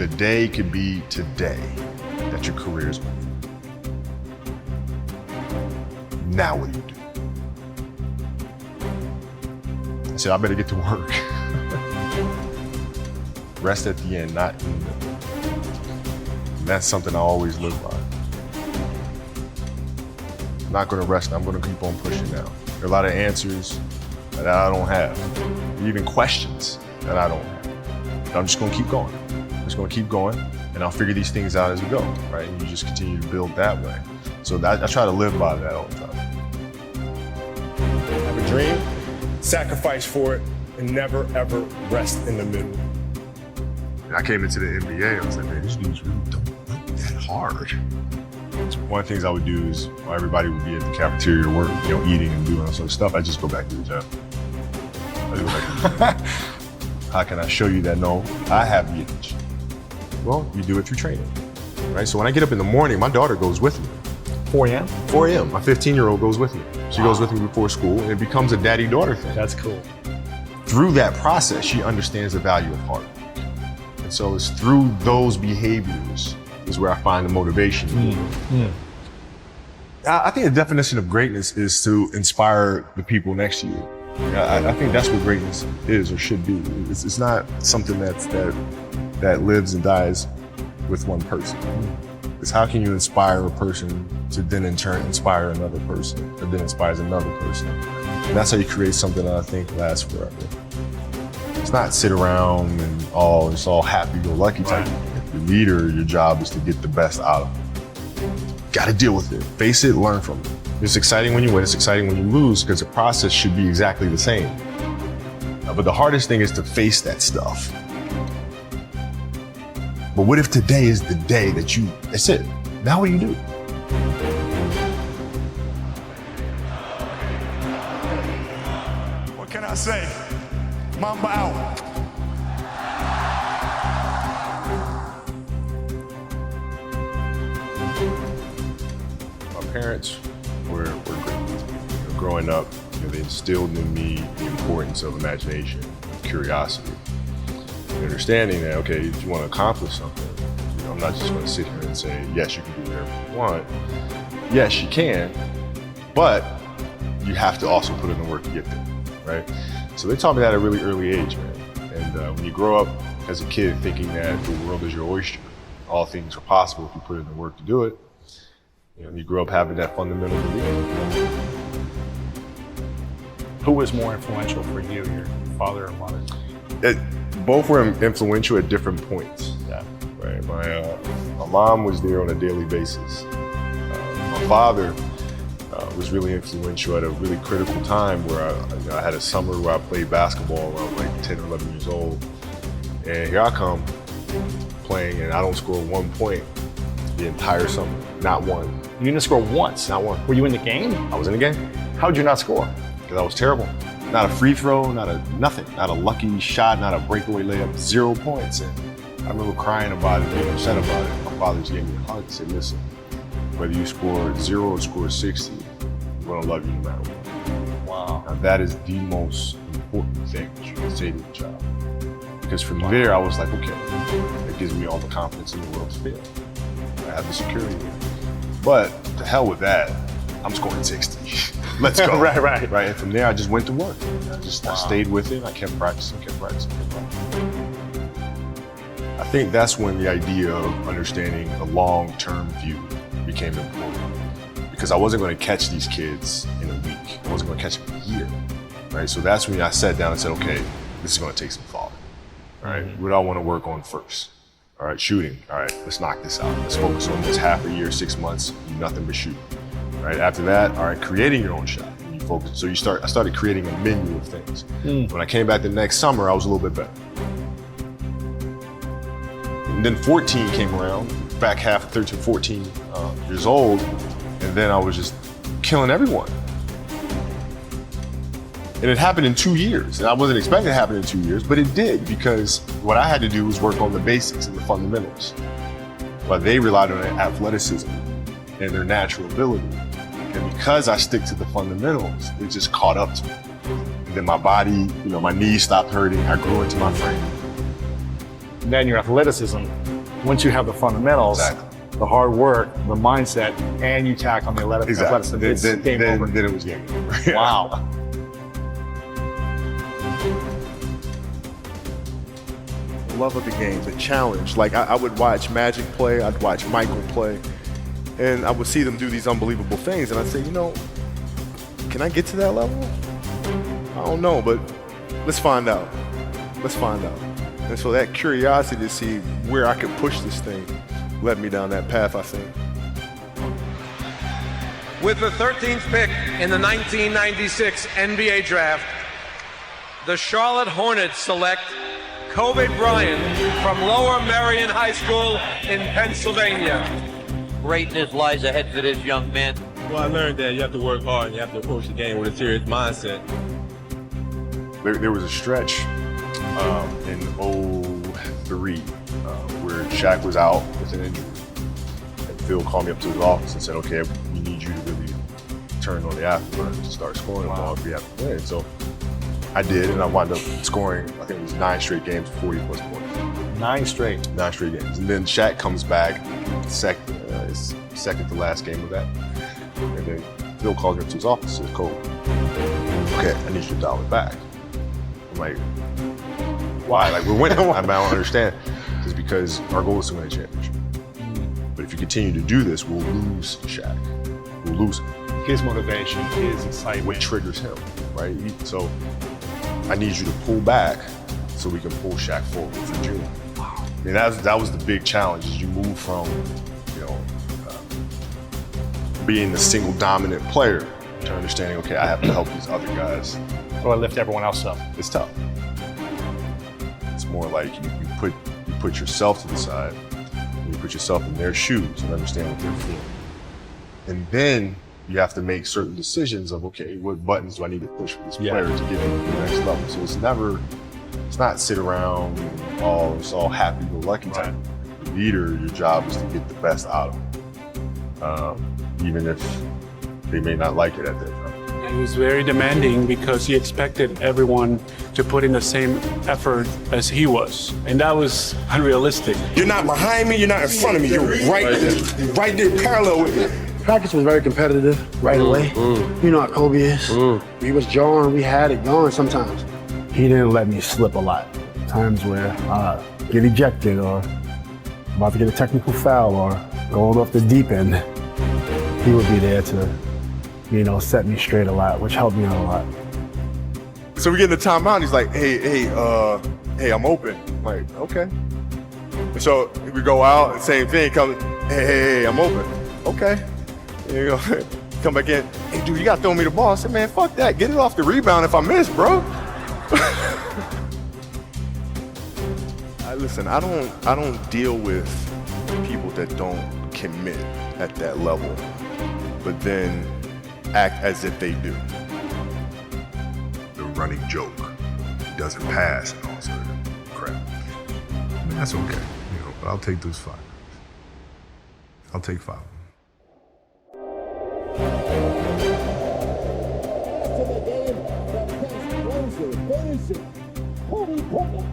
the day could be today that your career is over. Now what do you do? I said, I better get to work. Rest at the end, not in the middle. And that's something I always live by. I'm not gonna rest, I'm gonna keep on pushing now. There are a lot of answers that I don't have, even questions that I don't have. But I'm just gonna keep going. I'm just gonna keep going, and I'll figure these things out as we go, right? And you just continue to build that way. So I try to live by that all the time. Have a dream, sacrifice for it, and never ever rest in the middle. And I came into the NBA, I was like, man, these dudes really don't work that hard. So one of the things I would do is, while everybody would be at the cafeteria work, eating and doing all sorts of stuff, I just go back to the gym. How can I show you that, no, I have the edge? Well, you do it through training, right? So when I get up in the morning, my daughter goes with me. 4 a.m.? 4 a.m. My 15-year-old goes with me. She goes with me before school, and it becomes a daddy-daughter thing. That's cool. Through that process, she understands the value of hard work. And so it's through those behaviors is where I find the motivation. I think the definition of greatness is to inspire the people next to you. I think that's what greatness is or should be. It's not something that lives and dies with one person. It's how can you inspire a person to then in turn inspire another person, that then inspires another person. And that's how you create something that I think lasts forever. It's not sit around and it's all happy-go-lucky type. If you're a leader, your job is to get the best out of it. Got to deal with it, face it, learn from it. It's exciting when you win, it's exciting when you lose, because the process should be exactly the same. But the hardest thing is to face that stuff. But what if today is the day that's it? Now what do you do? What can I say? MAMBA out. My parents were great. Growing up, they instilled in me the importance of imagination, of curiosity. And understanding that, okay, if you want to accomplish something, I'm not just going to sit here and say, yes, you can do whatever you want. Yes, you can, but you have to also put in the work to get there, right? So they taught me that at a really early age, man. And when you grow up as a kid thinking that the world is your oyster, all things are possible if you put in the work to do it, you grow up having that fundamental belief. Who was more influential for you, your father or mother? Both were influential at different points. Yeah. Right. My mom was there on a daily basis. My father was really influential at a really critical time where I had a summer where I played basketball when I was like 10 or 11 years old. And here I come playing and I don't score 1 point the entire summer. Not one. You didn't score once? Not one. Were you in the game? I was in the game. How'd you not score? Because I was terrible. Not a free throw, nothing. Not a lucky shot, not a breakaway layup, 0 points. And I remember crying about it, being upset about it. My father just gave me a hug and said, listen, whether you score 0 or score 60, we're gonna love you no matter what. Wow. Now that is the most important thing that you can say to a child. Because from there, I was like, okay, it gives me all the confidence in the world to fail. I have the security there. But to hell with that, I'm scoring 60. Let's go. Right. And from there, I just went to work. I stayed with it. I kept practicing. I think that's when the idea of understanding the long-term view became important. Because I wasn't going to catch these kids in a week. I wasn't going to catch them in a year. Right? So that's when I sat down and said, okay, this is going to take some thought. Right? What do I want to work on first? All right, shooting. All right, let's knock this out. Let's focus on this half a year, 6 months, do nothing but shoot. Right? After that, all right, creating your own shot. You focus. So I started creating a menu of things. When I came back the next summer, I was a little bit better. And then 14 came around, back half of 13, 14 years old, and then I was just killing everyone. And it happened in 2 years. And I wasn't expecting it to happen in 2 years, but it did, because what I had to do was work on the basics and the fundamentals. But they relied on their athleticism and their natural ability. And because I stick to the fundamentals, it just caught up to me. And then my body, my knees stopped hurting. I grew into my frame. Then your athleticism once you have the fundamentals, Exactly. the hard work, the mindset, and you tack on the athleticism, it's game over. Then it was game over. Wow. Love of the game, the challenge. Like I would watch Magic play, I'd watch Michael play, and I would see them do these unbelievable things, and I'd say, you know, can I get to that level? I don't know, but let's find out. Let's find out. And so that curiosity to see where I could push this thing led me down that path, I think. With the 13th pick in the 1996 NBA Draft, the Charlotte Hornets select Kobe Bryant from Lower Merion High School in Pennsylvania. Greatness lies ahead for this young man. Well, I learned that you have to work hard and you have to approach the game with a serious mindset. There was a stretch in 03 where Shaq was out with an injury. And Phil called me up to his office and said, okay, we need you to really turn on the afterburner to start scoring the ball if we have to win. So I did, and I wound up scoring, I think it was 9 straight games, 40 plus points. 9 straight. 9 straight games. And then Shaq comes back, his second to last game of that. And then Phil calls me up to his office and says, Cole, okay, I need you to dial it back. I'm like, why? Like, we're winning. I don't understand. It's because our goal is to win a championship. But if you continue to do this, we'll lose Shaq. We'll lose him. His motivation, his excitement. What triggers him, right? So I need you to pull back so we can pull Shaq forward for June. I mean, that was the big challenge, is you move from, being the single dominant player to understanding, okay, I have to help these other guys. Or lift everyone else up. It's tough. It's more like you put yourself to the side, and you put yourself in their shoes and understand what they're feeling. And then you have to make certain decisions of, okay, what buttons do I need to push for this player to get into the next level? So it's not sit around and it's all happy-go-lucky time. The leader, your job is to get the best out of them, even if they may not like it at that time. He was very demanding because he expected everyone to put in the same effort as he was, and that was unrealistic. You're not behind me, you're not in front of me, you're right there parallel with me. Practice was very competitive right away. You know how Kobe is. He was jarring, we had it going sometimes. He didn't let me slip a lot. Times where I get ejected or about to get a technical foul or going off the deep end, he would be there to, set me straight a lot, which helped me out a lot. So we get in the timeout, he's like, hey, I'm open. I'm like, okay. So we go out, same thing, hey, I'm open. Okay. There you go. Come back in. Hey, dude, you gotta throw me the ball. I said, man, fuck that. Get it off the rebound if I miss, bro. Listen, I don't deal with people that don't commit at that level, but then act as if they do. The running joke, he doesn't pass and all sort of crap. I mean, that's okay, but I'll take those 5. I'll take 5. To the game that gets closer, finishing, Kobe Bryant.